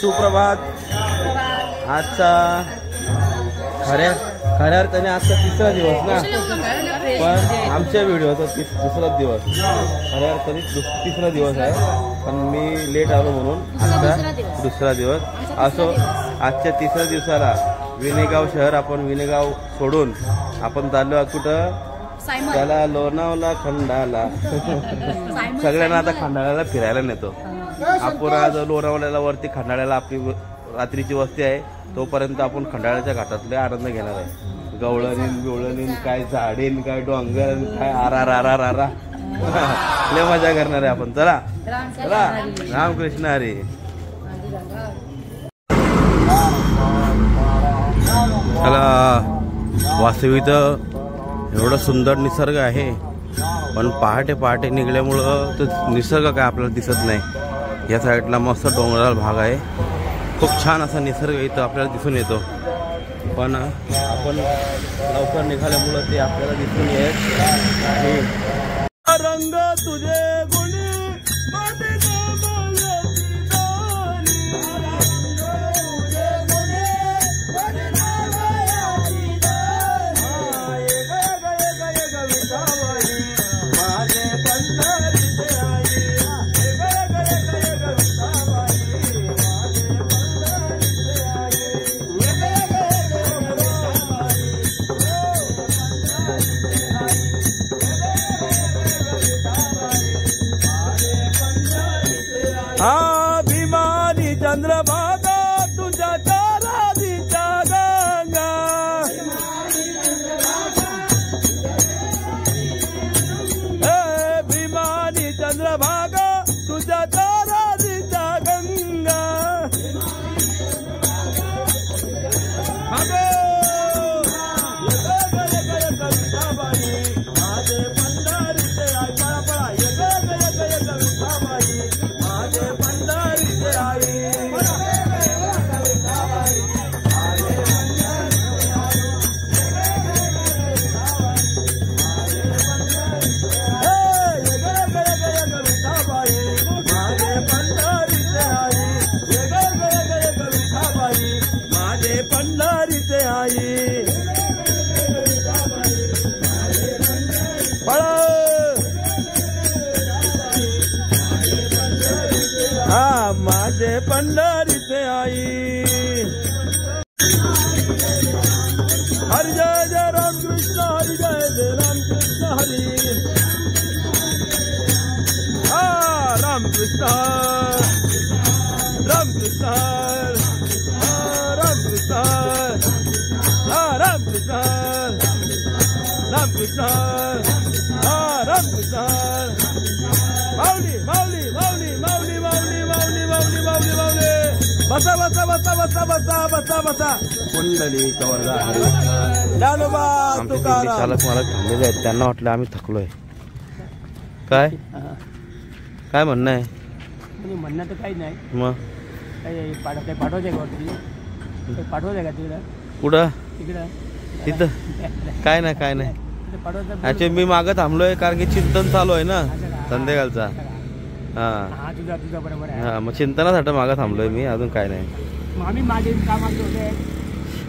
सुप्रभात. आजचा खऱ्या अर्थाने आजचा तिसरा दिवस ना, पण आमच्या व्हिडिओचा दुसरा दिवस. खऱ्या अर्थाने तिसरा दिवस आहे, पण मी लेट आलो म्हणून आजचा दुसरा दिवस. असो, आजच्या तिसऱ्या दिवसाला विनेगाव शहर, आपण विनेगाव सोडून आपण चाललो कुठं, त्याला लोणावळा खंडाला. सगळ्यांना आता खंडाळ्याला फिरायला नेतो आपण. आज लोणावळ्याला वरती खंडाळ्याला आपली रात्रीची वस्ती आहे, तोपर्यंत आपण खंडाळ्याच्या घाटातले आनंद घेणार आहे. गवळणीन बिवळणीन, काय झाडीन, काय डोंगर, काय आरा लय मजा करणार आहे आपण. चला चला, रामकृष्ण हरी. चला, वास्तविक एवढं सुंदर निसर्ग आहे, पण पहाटे निघल्यामुळं तो निसर्ग काय आपल्याला दिसत नाही. या साईडला मस्त डोंगराळ भाग आहे, खूप छान असा निसर्ग इथं आपल्याला दिसून येतो, पण आपण लवकर निघाल्यामुळं ते आपल्याला दिसून येत नाही. रंग तुझे गुणी अभिमानी चंद्रभागा तुझ्या चारादीच्या गंगा. अभिमानी चंद्रभागा तुझ्या चारादीच्या गंगा. माझे पंढरीचे आई. हरि जय जय राम कृष्ण, हरि जय जय राम कृष्ण हरी. राम कृष्ण राम कृष्ण राम कृष्ण राम कृष्ण राम कृष्ण राम कृष्ण. माऊली माऊली माऊली माऊली माऊली माऊली माऊली माऊली माऊली. बसा बसा बसा बसा बसा बसा बसा. कुंडली कवरदा ज्ञानोबा तुकाराम. चालक मला थांबलेले आहेत, त्यांना वाटलं आम्ही थकलोय. काय काय म्हणणं आहे? म्हणणं तर काही नाही, मग पाठवायचं का पाठवायचं का तिकडं? कुठं? तिकडं तिथं काय नाही काय नाही. ऍक्च्युली मी मागं थांबलोय कारण की चिंतन चालू आहे ना संध्याकाळचा. हा मग चिंतनासाठी मागं थांबलोय मी, अजून काय नाही.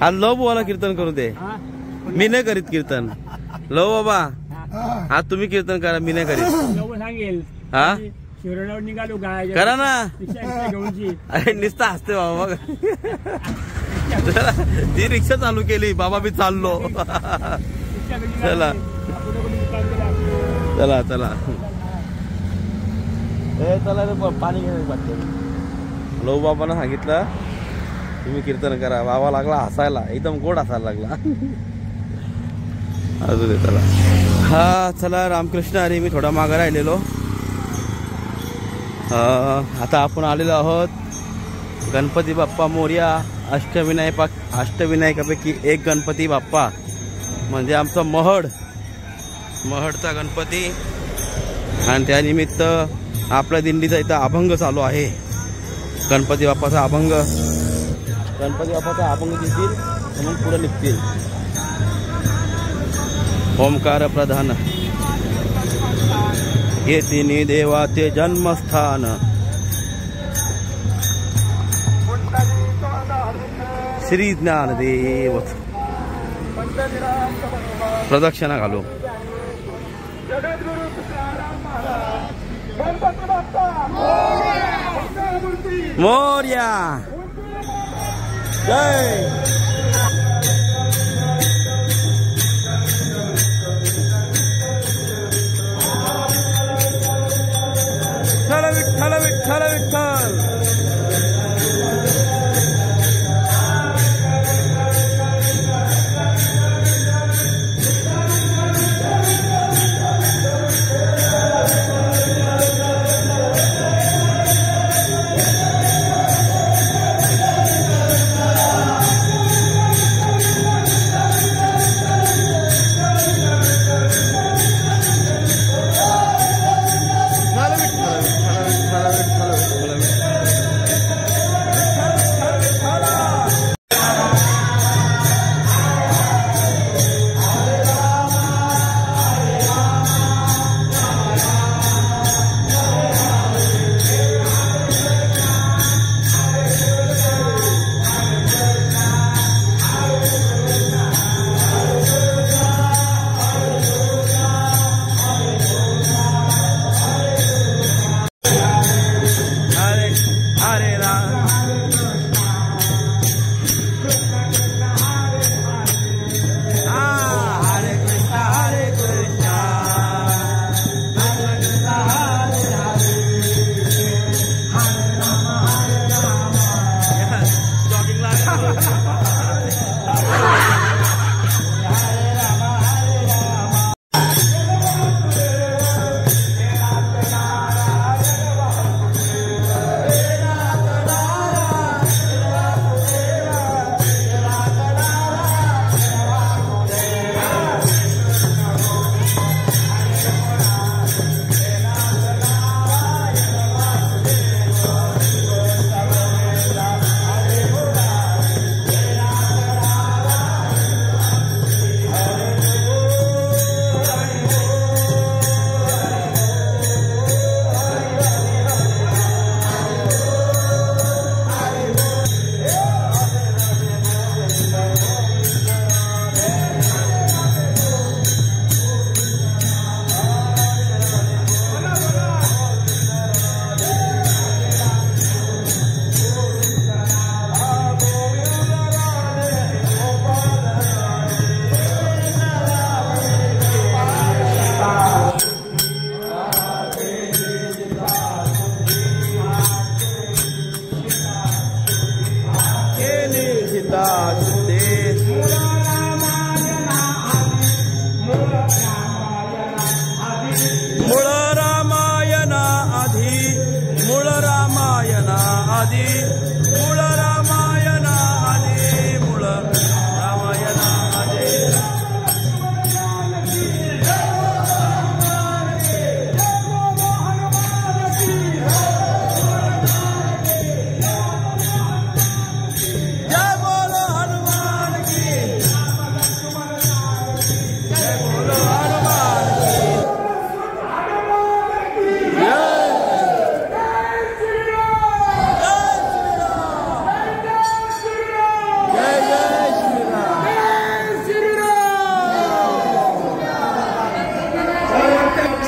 आज लव बोला कीर्तन करू दे. मी नाही करीत कीर्तन. लव बाबा आज तुम्ही कीर्तन करा, मी नाही करीत. हा निघालो करा ना. अरे नुसतं हसते बाबा. ती रिक्षा चालू केली, बाबा मी चाललो. चला चला चला. चला पाणी घ्यायला. लव बाबांना सांगितलं तुम्ही कीर्तन करा. बाबा लागला हसायला, एकदम गोड हसायला लागला. अजून चला. हा चला, रामकृष्ण हरी. मी थोडा मागं राहिलेलो. आता आपण आलेलो आहोत गणपती बाप्पा मोरया. अष्टविनायकापैकी एक गणपती बाप्पा म्हणजे आमचा महडचा गणपती. आणि त्यानिमित्त आपल्या दिंडीचा इथं अभंग चालू आहे. गणपती बाप्पाचा अभंग देतील म्हणून पुढे निघतील. ओंकार प्रधान हे तिन्ही देवाचे जन्मस्थान. श्री ज्ञानदेव प्रदक्षिणा घालू. मोरया जय. विठ्ठल विठ्ठल विठ्ठल.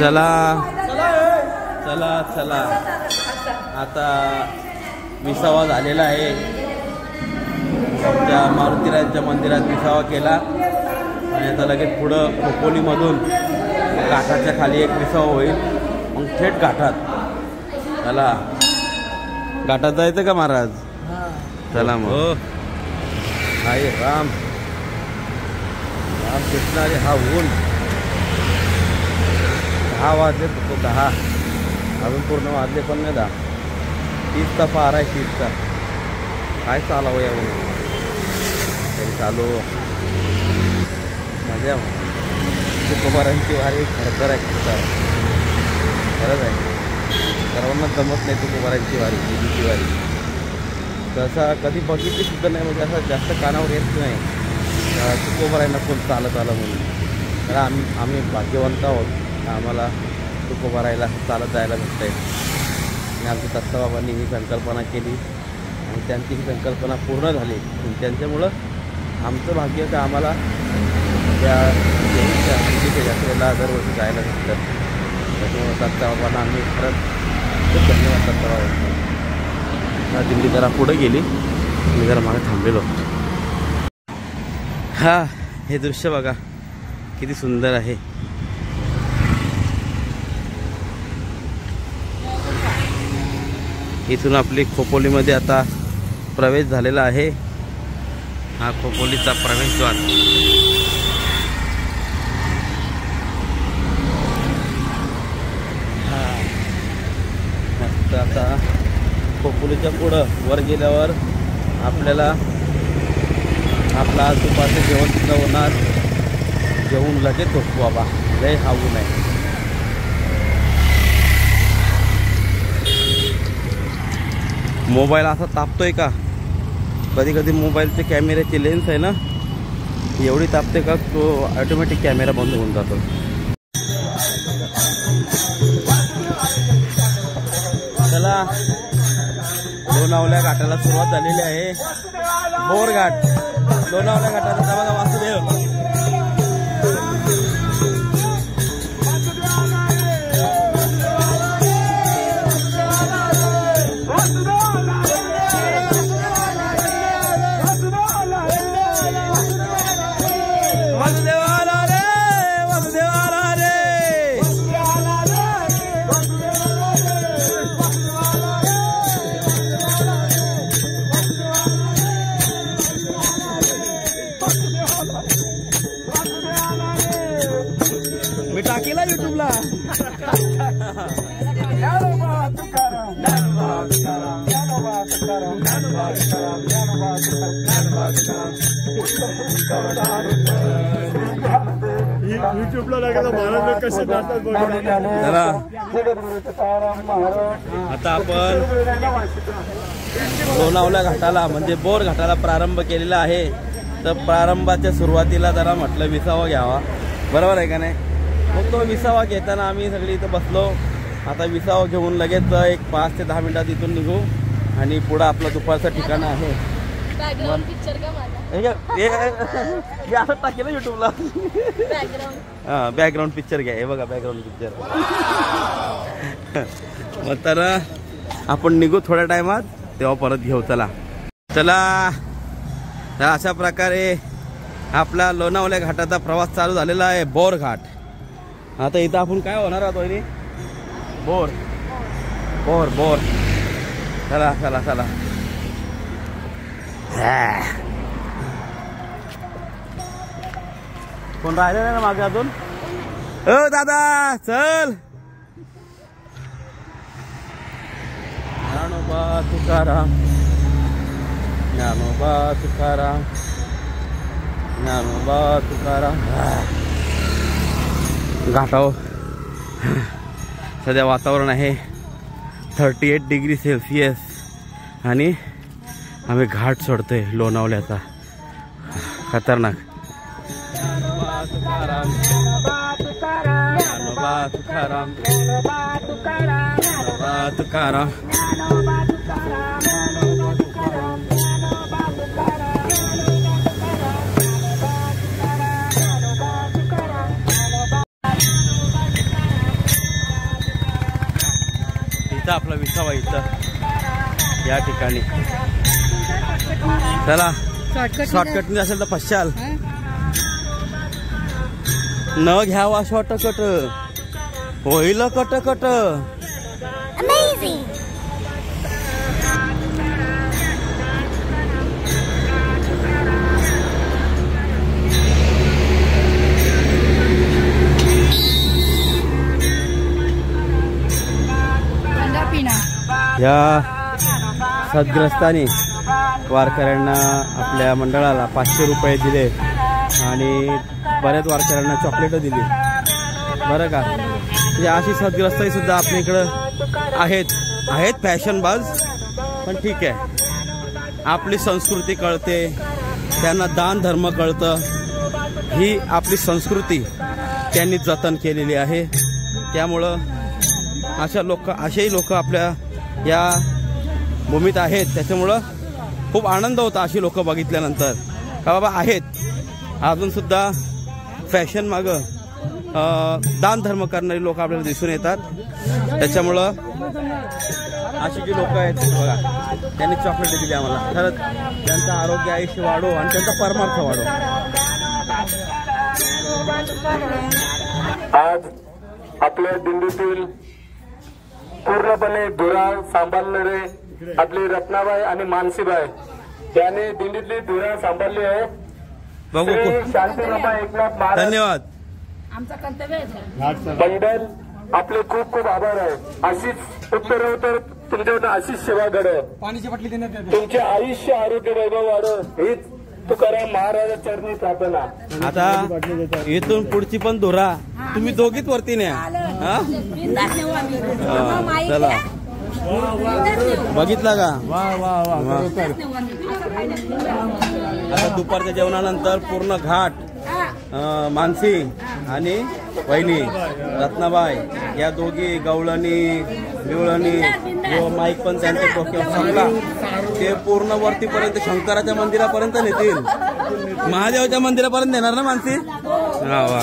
चला चला चला आता विसावा झालेला आहे. त्या मारुतीराजांच्या मंदिरात विसावा केला आणि आता लगेच पुढं खोपोलीमधून घाटाच्या खाली एक विसावा होईल. मग थेट घाटात. चला घाटात जायचं का महाराज? चला मग. हाय राम राम कृष्णारे. हा ऊन 10 वाजले फक्त 10 अजून पूर्ण वाजले पण नाही. 30चा पार आहे. 30चा काय चालावं यावं तरी चालू मजा. तुकोबारांची वारी खरखर आहे. खरंच आहे. सर्वांना जमत नाही तुकोबारांची वारी. देवीची वारी तसा कधी बघितली सुद्धा नाही. म्हणजे असं जास्त कानावर येत नाही तुकोबारांना कोण चालत आलं म्हणून. तर आम्ही भाग्यवंत आहोत. आम्हाला तुकोबारायला चालत जायला भेटतं आहे. आणि आमच्या दत्तबाबांनी ही संकल्पना केली आणि त्यांची ही संकल्पना पूर्ण झाली. त्यांच्यामुळं आमचं भाग्य का आम्हाला त्या देवीच्या हंडीच्या यात्रेला दरवर्षी जायला भेटतं. त्याच्यामुळे दत्ता बाबांना आम्ही खरंच खूप धन्यवाद करतो. दिंडी जरा पुढे गेली, मी जरा मागे थांबलेलो. हा हे दृश्य बघा किती सुंदर आहे. इथून आपली खोपोलीमध्ये आता प्रवेश झालेला आहे. हा खोपोलीचा प्रवेशद्वार. हा मस्त. आता खोपोलीच्या पुढं वर गेल्यावर आपल्याला आपला दुपारचं जेवण सुद्धा होणार. जेवून लगेच झोपू बाबा, लय खाऊ नाही. मोबाईल असा तापतोय का? कधी कधी मोबाईलचे कॅमेऱ्याची लेन्स आहे ना, एवढी तापते का तो ऑटोमॅटिक कॅमेरा बंद होऊन जातो. चला, लोणावळ्या घाटाला सुरुवात झालेली आहे. बोर घाट, लोणावळ्या घाटाचा बघा वासुदेव. मी टाकेला युट्यूबला. आता आपण लोणावळ्या घाटाला म्हणजे बोर घाटाला प्रारंभ केलेला आहे. तर प्रारंभाच्या सुरुवातीला जरा म्हटलं विसावा घ्यावा, बरोबर आहे का नाही? मग तो विसावा घेताना आम्ही सगळी इथं बसलो. आता विसावा घेऊन लगेच एक 5 ते 10 मिनिटात इथून निघू आणि पुढं आपलं दुपारचं ठिकाण आहे. हे असं टाकेल युट्यूबला. हां, बॅकग्राऊंड पिक्चर घ्या. हे बघा बॅकग्राऊंड पिक्चर. मग तर आपण निघू थोड्या टायमात, तेव्हा परत घेऊ. चला चला. तर अशा प्रकारे आपला लोणावळ्या घाटाचा प्रवास चालू झालेला आहे. बोर घाट. आता इथं आपण काय होणार आहोत वहिनी? Bore bore bore. चला चला चला. कोण राहिलं नाही ना मागे अजून? ओ दादा चल. ज्ञानोबा तुकाराम, ज्ञानोबा तुकाराम, ज्ञानोबा तुकाराम. घाटावर सध्या वातावरण आहे 38 डिग्री सेल्सिअस आणि आम्ही घाट सोडतोय लोणावळ्याचा. खतरनाक. ज्ञानोबा तुकाराम, ज्ञानोबा तुकाराम, ज्ञानोबा तुकाराम. इथं आपला विसावा, इथं या ठिकाणी. चला, शॉर्टकट असेल तर पश्चाल न घ्यावा. शॉर्टकट होईल कटकट. या सद्ग्रस्तांनी वारकऱ्यांना आपल्या मंडळाला 500 रुपये दिले आणि बऱ्याच वारकऱ्यांना चॉकलेट दिली, बरं का. म्हणजे अशी सद्ग्रस्ताई सुद्धा आपल्या इकडं आहेत फॅशनबाज, पण ठीक आहे. आपली संस्कृती कळते, त्यांना दान धर्म कळतं. ही आपली संस्कृती त्यांनी जतन केलेली आहे. त्यामुळं असेही लोक आपल्या या भूमीत आहेत. त्याच्यामुळं खूप आनंद होता अशी लोक बघितल्यानंतर का बाबा आहेत अजून सुद्धा फॅशन मागं दान धर्म करणारी लोक आपल्याला दिसून येतात. त्याच्यामुळं अशी जी लोक आहेत बघा त्यांनी चॉकलेट दिली आम्हाला. खरंच त्यांचं आरोग्य आयुष्य वाढो आणि त्यांचा परमार्थ वाढो. आज आपल्या दिंडीतील पूर्णपणे धुरा सांभाळणारे आपली रत्नाबाई आणि मानसीबाई यांनी दिंडीतली धुरा सांभाळली आहे. बघू शांतीबाबा एकनाथ महाराज धन्यवाद. आमचा कर्तव्य आहे. मंडळ आपले खूप खूप आभार आहे. अशीच उत्तरोत्तर तुमच्याकडे अशीच सेवा घडव. तुमचे आयुष्य आरोग्य वैभव वाढव हीच तुकाराम महाराज चरणी प्रार्थना. आता इथून पुढची पण धुरा तुम्ही दोघीच वरती न्या. हा? चला बघितला का? आता दुपारच्या जेवणानंतर पूर्ण घाट मानसी आणि वहिनी रत्नाबाई या दोघी गवळणी बिवळणी व माईक पण त्यांच्या डोक्यावर सांगला ते पूर्ण वरतीपर्यंत शंकराच्या मंदिरापर्यंत नेतील. महादेवाच्या मंदिरापर्यंत नेणार ना मानसी? हा वा